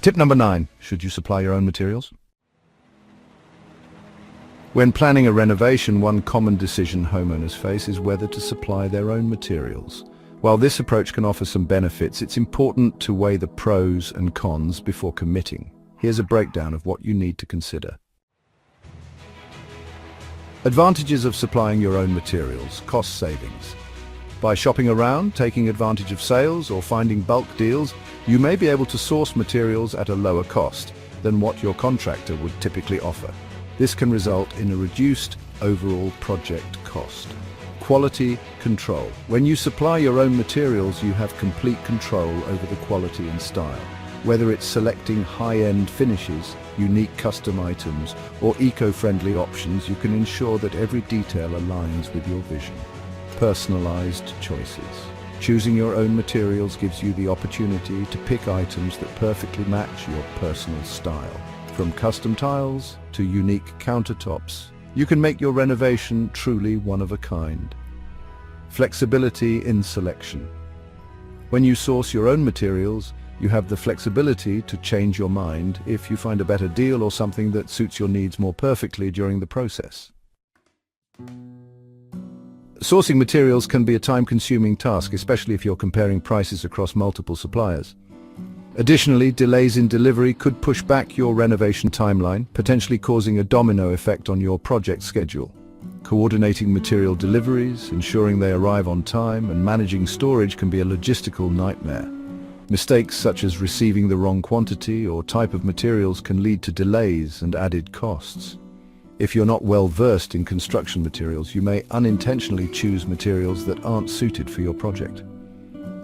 Tip number 9. Should you supply your own materials? When planning a renovation, one common decision homeowners face is whether to supply their own materials. While this approach can offer some benefits, it's important to weigh the pros and cons before committing. Here's a breakdown of what you need to consider. Advantages of supplying your own materials: cost savings. By shopping around, taking advantage of sales, or finding bulk deals, you may be able to source materials at a lower cost than what your contractor would typically offer. This can result in a reduced overall project cost. Quality control. When you supply your own materials, you have complete control over the quality and style. Whether it's selecting high-end finishes, unique custom items, or eco-friendly options, you can ensure that every detail aligns with your vision. Personalized choices. Choosing your own materials gives you the opportunity to pick items that perfectly match your personal style. From custom tiles to unique countertops, you can make your renovation truly one of a kind. Flexibility in selection. When you source your own materials, you have the flexibility to change your mind if you find a better deal or something that suits your needs more perfectly during the process. Sourcing materials can be a time-consuming task, especially if you're comparing prices across multiple suppliers. Additionally, delays in delivery could push back your renovation timeline, potentially causing a domino effect on your project schedule. Coordinating material deliveries, ensuring they arrive on time, and managing storage can be a logistical nightmare. Mistakes such as receiving the wrong quantity or type of materials can lead to delays and added costs. If you're not well versed in construction materials, you may unintentionally choose materials that aren't suited for your project.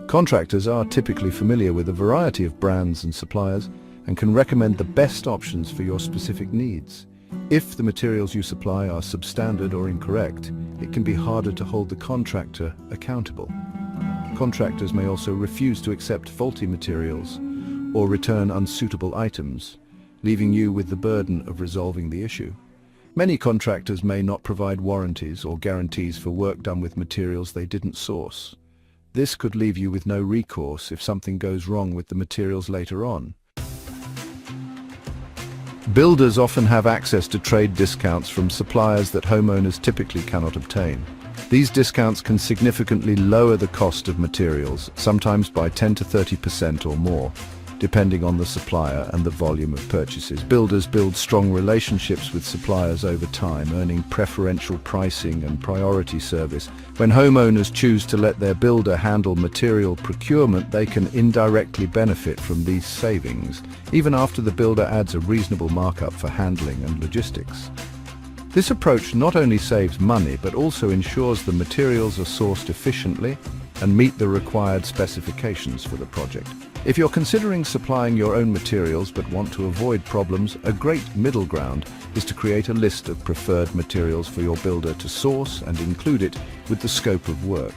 Contractors are typically familiar with a variety of brands and suppliers and can recommend the best options for your specific needs. If the materials you supply are substandard or incorrect, it can be harder to hold the contractor accountable. Contractors may also refuse to accept faulty materials or return unsuitable items, leaving you with the burden of resolving the issue. Many contractors may not provide warranties or guarantees for work done with materials they didn't source. This could leave you with no recourse if something goes wrong with the materials later on. Builders often have access to trade discounts from suppliers that homeowners typically cannot obtain. These discounts can significantly lower the cost of materials, sometimes by 10 to 30% or more, depending on the supplier and the volume of purchases. Builders build strong relationships with suppliers over time, earning preferential pricing and priority service. When homeowners choose to let their builder handle material procurement, they can indirectly benefit from these savings, even after the builder adds a reasonable markup for handling and logistics. This approach not only saves money, but also ensures the materials are sourced efficiently and meet the required specifications for the project. If you're considering supplying your own materials but want to avoid problems, a great middle ground is to create a list of preferred materials for your builder to source and include it with the scope of work.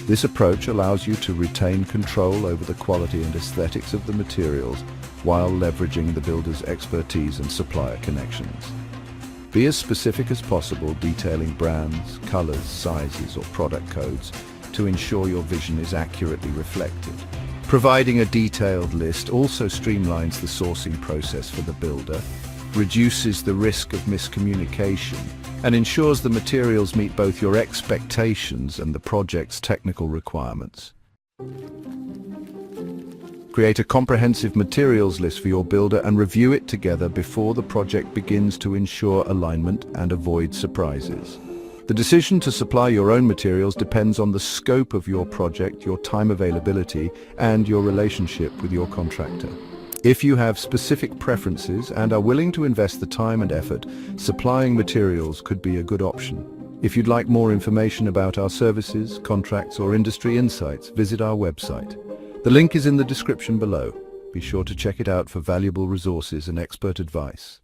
This approach allows you to retain control over the quality and aesthetics of the materials while leveraging the builder's expertise and supplier connections. Be as specific as possible, detailing brands, colors, sizes, or product codes to ensure your vision is accurately reflected. Providing a detailed list also streamlines the sourcing process for the builder, reduces the risk of miscommunication, and ensures the materials meet both your expectations and the project's technical requirements. Create a comprehensive materials list for your builder and review it together before the project begins to ensure alignment and avoid surprises. The decision to supply your own materials depends on the scope of your project, your time availability, and your relationship with your contractor. If you have specific preferences and are willing to invest the time and effort, supplying materials could be a good option. If you'd like more information about our services, contracts, or industry insights, visit our website. The link is in the description below. Be sure to check it out for valuable resources and expert advice.